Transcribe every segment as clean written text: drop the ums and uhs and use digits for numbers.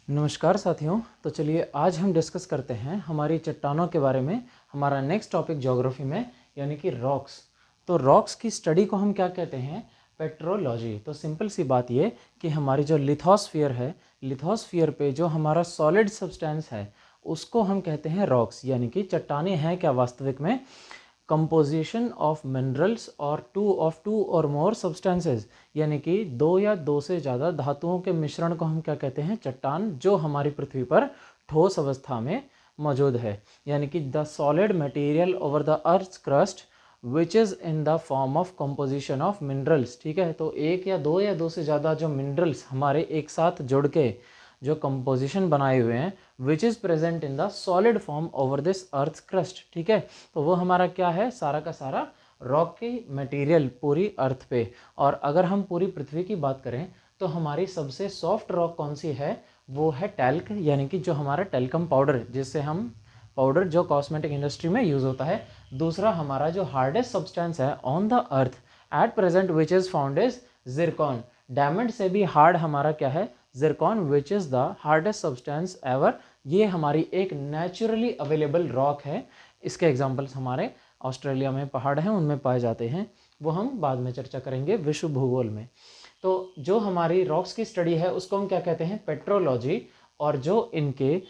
नमस्कार साथियों। तो चलिए आज हम डिस्कस करते हैं हमारी चट्टानों के बारे में। हमारा नेक्स्ट टॉपिक ज्योग्राफी में यानी कि रॉक्स। तो रॉक्स की स्टडी को हम क्या कहते हैं? पेट्रोलॉजी। तो सिंपल सी बात ये कि हमारी जो लिथोस्फीयर है, लिथोस्फीयर पे जो हमारा सॉलिड सब्सटेंस है उसको हम कहते हैं रॉक्स, यानी कि चट्टानें हैं क्या वास्तविक में कंपोजिशन ऑफ मिनरल्स और टू और मोर सब्सटेंसेस, यानी कि दो या दो से ज़्यादा धातुओं के मिश्रण को हम क्या कहते हैं? चट्टान, जो हमारी पृथ्वी पर ठोस अवस्था में मौजूद है। यानी कि the solid material over the earth crust which is in the form of composition of minerals. ठीक है, तो एक या दो से ज़्यादा जो मिनरल्स हमारे एक साथ जुड़ के जो कंपोजिशन बनाए हुए हैं which is present in the solid form over this earth crust. ठीक है, तो वो हमारा क्या है? सारा का सारा रॉक की मटेरियल पूरी अर्थ पे। और अगर हम पूरी पृथ्वी की बात करें तो हमारी सबसे सॉफ्ट रॉक कौन सी है? वो है टैल्क, यानी कि जो हमारा टेल्कम पाउडर, जिससे हम पाउडर जो कॉस्मेटिक इंडस्ट्री में यूज़ होता है। दूसरा हमारा जो हार्डेस्ट सब्सटेंस है on the earth at present which is found is Zircon. Diamond से भी हार्ड हमारा क्या है? Zircon, which is the hardest substance ever. ये हमारी एक नेचुरली अवेलेबल रॉक है। इसके एग्जांपल्स हमारे ऑस्ट्रेलिया में पहाड़ हैं, उनमें पाए जाते हैं। वो हम बाद में चर्चा करेंगे विश्व भूगोल में। तो जो हमारी रॉक्स की स्टडी है उसको हम क्या कहते हैं? पेट्रोलॉजी। और जो इनके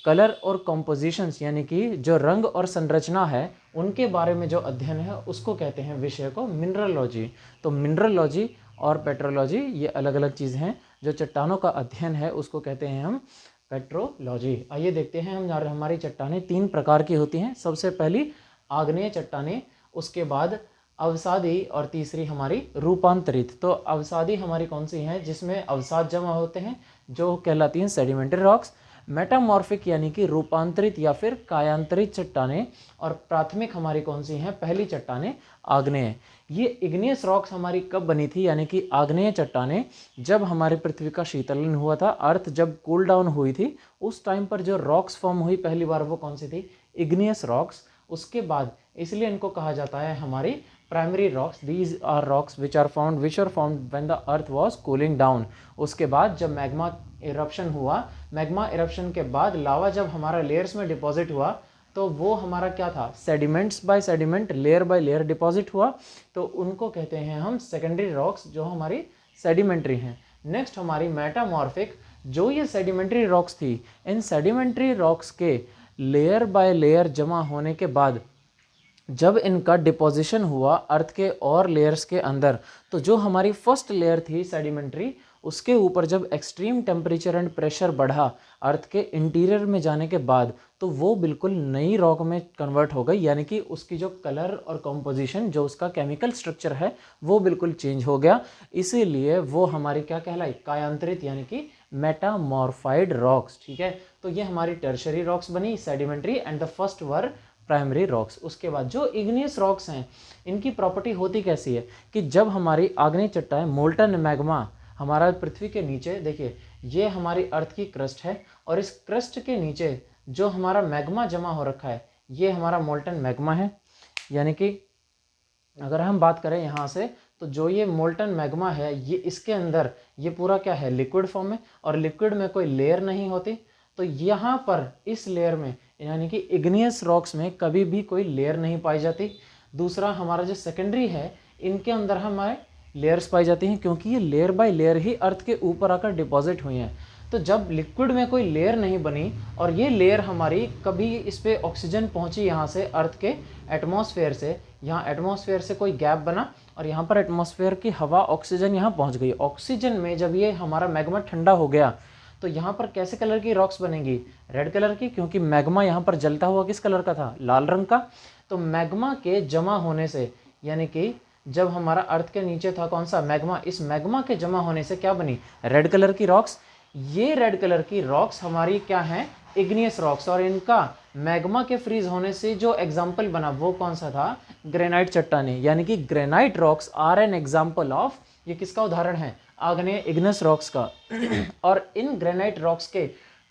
कलर और कॉम्पोजिशंस, यानी कि जो रंग और संरचना है उनके बारे में जो अध्ययन है उसको कहते हैं, विषय को, मिनरलॉजी। तो मिनरलॉजी और पेट्रोलॉजी ये अलग अलग चीज़ हैं। जो चट्टानों का अध्ययन है उसको कहते हैं हम पेट्रोलॉजी। आइए देखते हैं हम। हमारी चट्टानें तीन प्रकार की होती हैं। सबसे पहली आग्नेय चट्टानें, उसके बाद अवसादी, और तीसरी हमारी रूपांतरित। तो अवसादी हमारी कौन सी हैं? जिसमें अवसाद जमा होते हैं, जो कहलाती हैं सेडिमेंट्री रॉक्स। मेटामॉर्फिक यानी कि रूपांतरित या फिर कायांतरित चट्टानें। और प्राथमिक हमारी कौन सी हैं? पहली चट्टानें आग्नेय। ये इग्नियस रॉक्स हमारी कब बनी थी? यानी कि आग्नेय चट्टानें जब हमारे पृथ्वी का शीतलन हुआ था, अर्थ जब कूल डाउन हुई थी, उस टाइम पर जो रॉक्स फॉर्म हुई पहली बार, वो कौन सी थी? Igneous rocks. उसके बाद इसलिए इनको कहा जाता है हमारी primary rocks. These are rocks which are found when the earth was cooling down. उसके बाद जब मैग्मा इरप्शन हुआ, मैग्मा इरप्शन के बाद लावा जब हमारा लेयर्स में डिपॉजिट हुआ, तो वो हमारा क्या था? Sediments by sediment, layer by layer deposit हुआ। तो उनको कहते हैं हम सेकेंडरी रॉक्स, जो हमारी सेडिमेंट्री हैं। नेक्स्ट हमारी मेटामॉर्फिक। जो ये सेडिमेंट्री रॉक्स थी, इन सेडिमेंट्री रॉक्स के लेयर बाय लेयर जमा होने के बाद जब इनका डिपोजिशन हुआ अर्थ के और लेयर्स के अंदर, तो जो हमारी फर्स्ट लेयर थी सेडिमेंट्री, उसके ऊपर जब एक्सट्रीम टेम्परेचर एंड प्रेशर बढ़ा अर्थ के इंटीरियर में जाने के बाद, तो वो बिल्कुल नई रॉक में कन्वर्ट हो गई। यानी कि उसकी जो कलर और कंपोजिशन, जो उसका केमिकल स्ट्रक्चर है, वो बिल्कुल चेंज हो गया। इसीलिए वो हमारी क्या कहलाई? कायांतरित, यानी कि मेटामॉर्फाइड रॉक्स। ठीक है, तो ये हमारी टर्शरी रॉक्स बनी, sedimentary, and the first were primary rocks. उसके बाद जो इग्नियस रॉक्स हैं, इनकी प्रॉपर्टी होती कैसी है कि जब हमारी आग्नेय चट्टानें, मोल्टन मैग्मा हमारा पृथ्वी के नीचे, देखिए ये हमारी अर्थ की क्रस्ट है, और इस क्रस्ट के नीचे जो हमारा मैग्मा जमा हो रखा है, ये हमारा मोल्टन मैग्मा है। यानी कि अगर हम बात करें यहाँ से, तो जो ये मोल्टन मैग्मा है, ये इसके अंदर ये पूरा क्या है? लिक्विड फॉर्म है, और लिक्विड में कोई लेयर नहीं होती। तो यहाँ पर इस लेयर में, यानी कि इग्नियस रॉक्स में कभी भी कोई लेयर नहीं पाई जाती। दूसरा हमारा जो सेकेंडरी है, इनके अंदर हमारे लेयर्स पाई जाती हैं, क्योंकि ये लेयर बाय लेयर ही अर्थ के ऊपर आकर डिपॉजिट हुई हैं। तो जब लिक्विड में कोई लेयर नहीं बनी, और ये लेयर हमारी कभी इस पर ऑक्सीजन पहुंची यहाँ से अर्थ के एटमॉस्फेयर से, यहाँ एटमॉस्फेयर से कोई गैप बना, और यहाँ पर एटमॉस्फेयर की हवा, ऑक्सीजन यहाँ पहुँच गई। ऑक्सीजन में जब ये हमारा मैग्मा ठंडा हो गया, तो यहाँ पर कैसे कलर की रॉक्स बनेंगी? रेड कलर की, क्योंकि मैग्मा यहाँ पर जलता हुआ किस कलर का था? लाल रंग का। तो मैग्मा के जमा होने से, यानी कि जब हमारा अर्थ के नीचे था कौन सा? मैग्मा, इस मैग्मा के जमा होने से क्या बनी? रेड कलर की रॉक्स। ये रेड कलर की रॉक्स हमारी क्या हैं? Igneous rocks. और इनका मैग्मा के फ्रीज होने से जो एग्जाम्पल बना, वो कौन सा था? ग्रेनाइट चट्टानें। यानी कि granite rocks are an example of, ये किसका उदाहरण है? आग्नेय इग्नियस रॉक्स का। और इन ग्रेनाइट रॉक्स के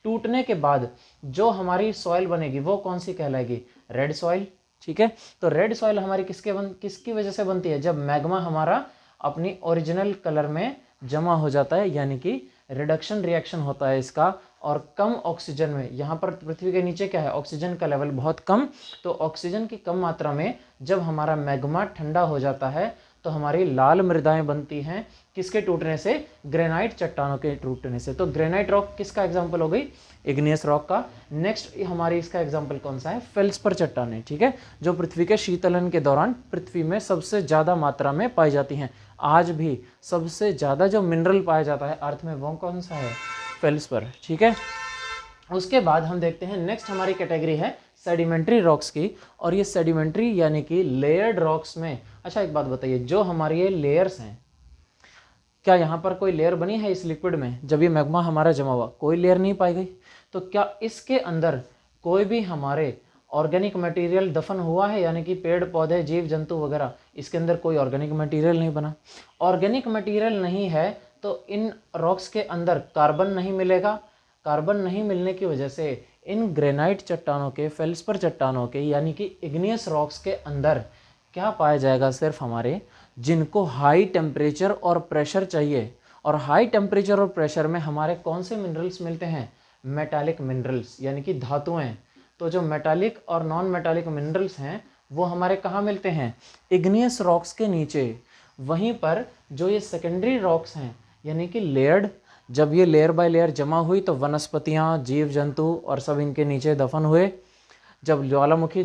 टूटने के बाद जो हमारी सॉइल बनेगी, वो कौन सी कहलाएगी? Red soil. ठीक है, तो रेड सॉइल हमारी किसकी वजह से बनती है? जब मैग्मा हमारा अपनी ओरिजिनल कलर में जमा हो जाता है, यानी कि रिडक्शन रिएक्शन होता है इसका, और कम ऑक्सीजन में, यहाँ पर पृथ्वी के नीचे क्या है, ऑक्सीजन का लेवल बहुत कम, तो ऑक्सीजन की कम मात्रा में जब हमारा मैग्मा ठंडा हो जाता है तो हमारी लाल मृदाएं बनती हैं। किसके टूटने से? ग्रेनाइट चट्टानों के टूटने से। तो ग्रेनाइट रॉक किसका एग्जाम्पल हो गई? इग्नियस रॉक का। नेक्स्ट हमारी इसका एग्जाम्पल कौन सा है? फेल्सपर चट्टानें, ठीक है, जो पृथ्वी के शीतलन के दौरान पृथ्वी में सबसे ज़्यादा मात्रा में पाई जाती हैं। आज भी सबसे ज़्यादा जो मिनरल पाया जाता है अर्थ में वो कौन सा है? फेल्सपर, ठीक है। उसके बाद हम देखते हैं नेक्स्ट हमारी कैटेगरी है सेडिमेंट्री रॉक्स की, और ये सेडिमेंट्री यानी कि लेयर्ड रॉक्स में, अच्छा एक बात बताइए, जो हमारी ये लेयर्स हैं, क्या यहाँ पर कोई लेयर बनी है इस लिक्विड में? जब ये मैग्मा हमारा जमा हुआ कोई लेयर नहीं पाई गई, तो क्या इसके अंदर कोई भी हमारे ऑर्गेनिक मटेरियल दफन हुआ है? यानी कि पेड़ पौधे जीव जंतु वगैरह, इसके अंदर कोई ऑर्गेनिक मटेरियल नहीं बना। ऑर्गेनिक मटेरियल नहीं है तो इन रॉक्स के अंदर कार्बन नहीं मिलेगा। कार्बन नहीं मिलने की वजह से इन ग्रेनाइट चट्टानों के, फेल्सपर चट्टानों के यानी कि इग्नियस रॉक्स के अंदर क्या पाया जाएगा? सिर्फ हमारे जिनको हाई टेम्परेचर और प्रेशर चाहिए, और हाई टेम्परेचर और प्रेशर में हमारे कौन से मिनरल्स मिलते हैं? मेटालिक मिनरल्स यानी कि धातुएं। तो जो मेटालिक और नॉन मेटालिक मिनरल्स हैं वो हमारे कहाँ मिलते हैं? इग्नियस रॉक्स के नीचे। वहीं पर जो ये सेकेंडरी रॉक्स हैं यानी कि लेयर्ड, जब ये लेयर बाय लेयर जमा हुई तो वनस्पतियाँ, जीव जंतु और सब इनके नीचे दफन हुए। जब ज्वालामुखी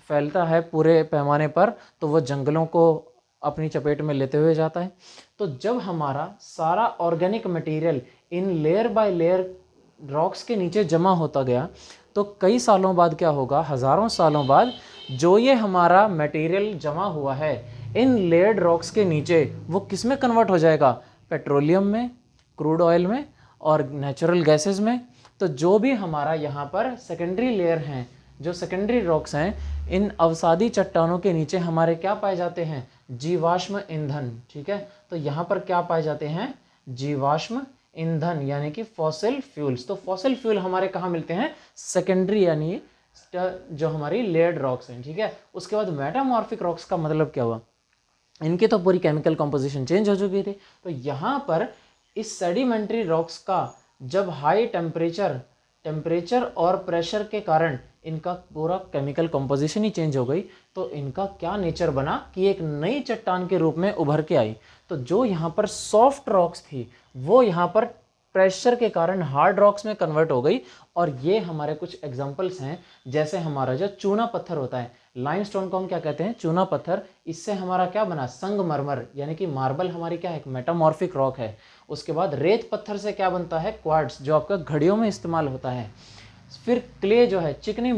फैलता है पूरे पैमाने पर तो वो जंगलों को अपनी चपेट में लेते हुए जाता है। तो जब हमारा सारा organic material in layer by layer rocks के नीचे जमा होता गया तो कई सालों बाद क्या होगा? हज़ारों सालों बाद जो ये हमारा मटेरियल जमा हुआ है इन लेयर्ड रॉक्स के नीचे, वो किस में कन्वर्ट हो जाएगा? पेट्रोलियम में, क्रूड ऑयल में और नेचुरल गैसेस में। तो जो भी हमारा यहाँ पर सेकेंडरी लेयर हैं, जो सेकेंडरी रॉक्स हैं, इन अवसादी चट्टानों के नीचे हमारे क्या पाए जाते हैं? जीवाश्म ईंधन, ठीक है। तो यहाँ पर क्या पाए जाते हैं? जीवाश्म ईंधन यानी कि फॉसिल फ्यूल्स। तो फॉसिल फ्यूल हमारे कहाँ मिलते हैं? सेकेंडरी यानी जो हमारी लेयर्ड रॉक्स हैं, ठीक है। उसके बाद मेटामॉर्फिक रॉक्स का मतलब क्या हुआ? इनकी तो पूरी केमिकल कंपोजिशन चेंज हो चुकी थी। तो यहाँ पर इस सेडिमेंट्री रॉक्स का जब हाई टेम्परेचर और प्रेशर के कारण इनका पूरा केमिकल कंपोजिशन ही चेंज हो गई, तो इनका क्या नेचर बना कि एक नई चट्टान के रूप में उभर के आई। तो जो यहाँ पर सॉफ्ट रॉक्स थी वो यहाँ पर प्रेशर के कारण हार्ड रॉक्स में कन्वर्ट हो गई। और ये हमारे कुछ एग्जांपल्स हैं, जैसे हमारा जो चूना पत्थर होता है, लाइमस्टोन को हम क्या कहते हैं? चूना पत्थर। इससे हमारा क्या बना? संगमरमर यानी कि मार्बल हमारी क्या है? एक मेटामॉर्फिक रॉक है। उसके बाद रेत पत्थर से क्या बनता है? क्वार्ट्ज, जो आपका घड़ियों में इस्तेमाल होता है। फिर क्ले जो है, चिकनी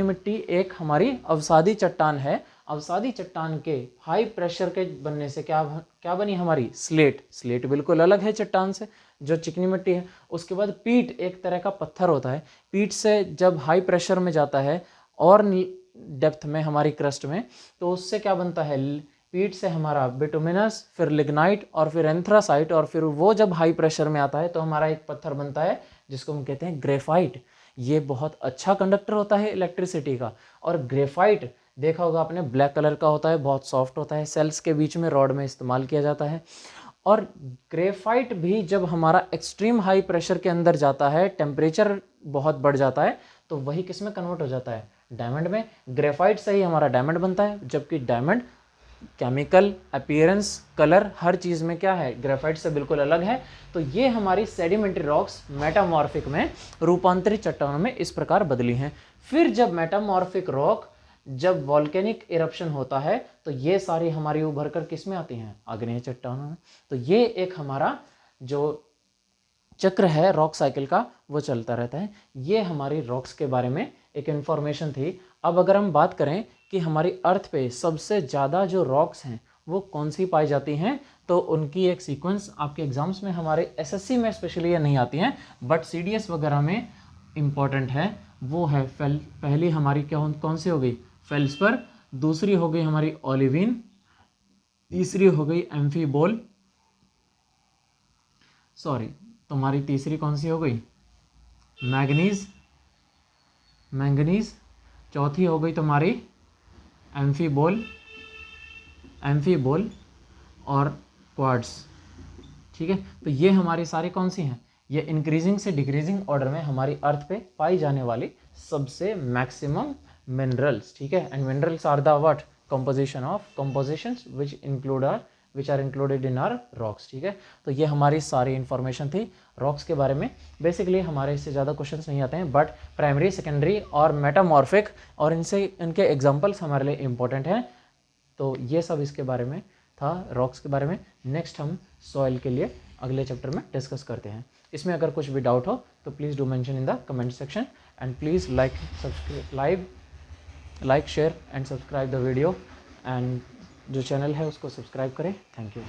मिट्टी एक हमारी अवसादी चट्टान है। अवसादी चट्टान के हाई प्रेशर के बनने से क्या बनी हमारी? स्लेट बिल्कुल अलग है चट्टान से, जो चिकनी मिट्टी है। उसके बाद पीट एक तरह का पत्थर होता है। पीट से जब हाई प्रेशर में जाता है और डेप्थ में हमारी क्रस्ट में, तो उससे क्या बनता है? पीट से हमारा बिटुमिनस, फिर लिग्नाइट और फिर एंथ्रासाइट, और फिर वो जब हाई प्रेशर में आता है तो हमारा एक पत्थर बनता है जिसको हम कहते हैं ग्रेफाइट। ये बहुत अच्छा कंडक्टर होता है इलेक्ट्रिसिटी का। और ग्रेफाइट देखा होगा आपने, ब्लैक कलर का होता है, बहुत सॉफ्ट होता है, सेल्स के बीच में रॉड में इस्तेमाल किया जाता है। और ग्रेफाइट भी जब हमारा एक्सट्रीम हाई प्रेशर के अंदर जाता है, टेम्परेचर बहुत बढ़ जाता है, तो वही किस में कन्वर्ट हो जाता है? डायमंड में। ग्रेफाइट से ही हमारा डायमंड बनता है, जबकि डायमंड केमिकल, अपीयरेंस, कलर, हर चीज़ में क्या है? ग्रेफाइट से बिल्कुल अलग है। तो ये हमारी सेडिमेंट्री रॉक्स मेटामॉर्फिक में, रूपांतरित चट्टानों में इस प्रकार बदली हैं। फिर जब मेटामॉर्फिक रॉक, जब वॉल्केनिक इरप्शन होता है तो ये सारी हमारी उभर कर किस में आती हैं? आग्नेय चट्टानों में। तो ये एक हमारा जो चक्र है रॉक साइकिल का वो चलता रहता है। ये हमारी रॉक्स के बारे में एक इन्फॉर्मेशन थी। अब अगर हम बात करें कि हमारी अर्थ पे सबसे ज़्यादा जो रॉक्स हैं वो कौन सी पाई जाती हैं, तो उनकी एक सीक्वेंस आपके एग्जाम्स में, हमारे एसएससी में स्पेशली ये नहीं आती हैं, बट सीडीएस वगैरह में इम्पॉर्टेंट है। वो है पहली हमारी कौन सी हो गई? फेल्सपर। दूसरी हो गई हमारी ओलिवीन। तीसरी हो गई एम्फीबोल। तुम्हारी तीसरी कौन सी हो गई? मैंगनीज। चौथी हो गई तुम्हारी एम्फीबोल और क्वार्ट्ज, ठीक है। तो ये हमारी सारी कौन सी हैं? ये इंक्रीजिंग से डिक्रीजिंग ऑर्डर में हमारी अर्थ पे पाई जाने वाली सबसे मैक्सिमम मिनरल्स, ठीक है। And minerals are the what, composition of compositions which are included in are rocks, ठीक है। तो ये हमारी सारी इन्फॉर्मेशन थी रॉक्स के बारे में। बेसिकली हमारे इससे ज़्यादा क्वेश्चंस नहीं आते हैं, बट प्राइमरी, सेकेंडरी और मेटामॉर्फिक और इनके एग्जाम्पल्स हमारे लिए इंपॉर्टेंट हैं। तो ये सब इसके बारे में था, रॉक्स के बारे में। नेक्स्ट हम सॉइल के लिए अगले चैप्टर में डिस्कस करते हैं। इसमें अगर कुछ भी डाउट हो तो please do mention in the comment section and please like share and subscribe the video, and जो चैनल है उसको सब्सक्राइब करें। Thank you.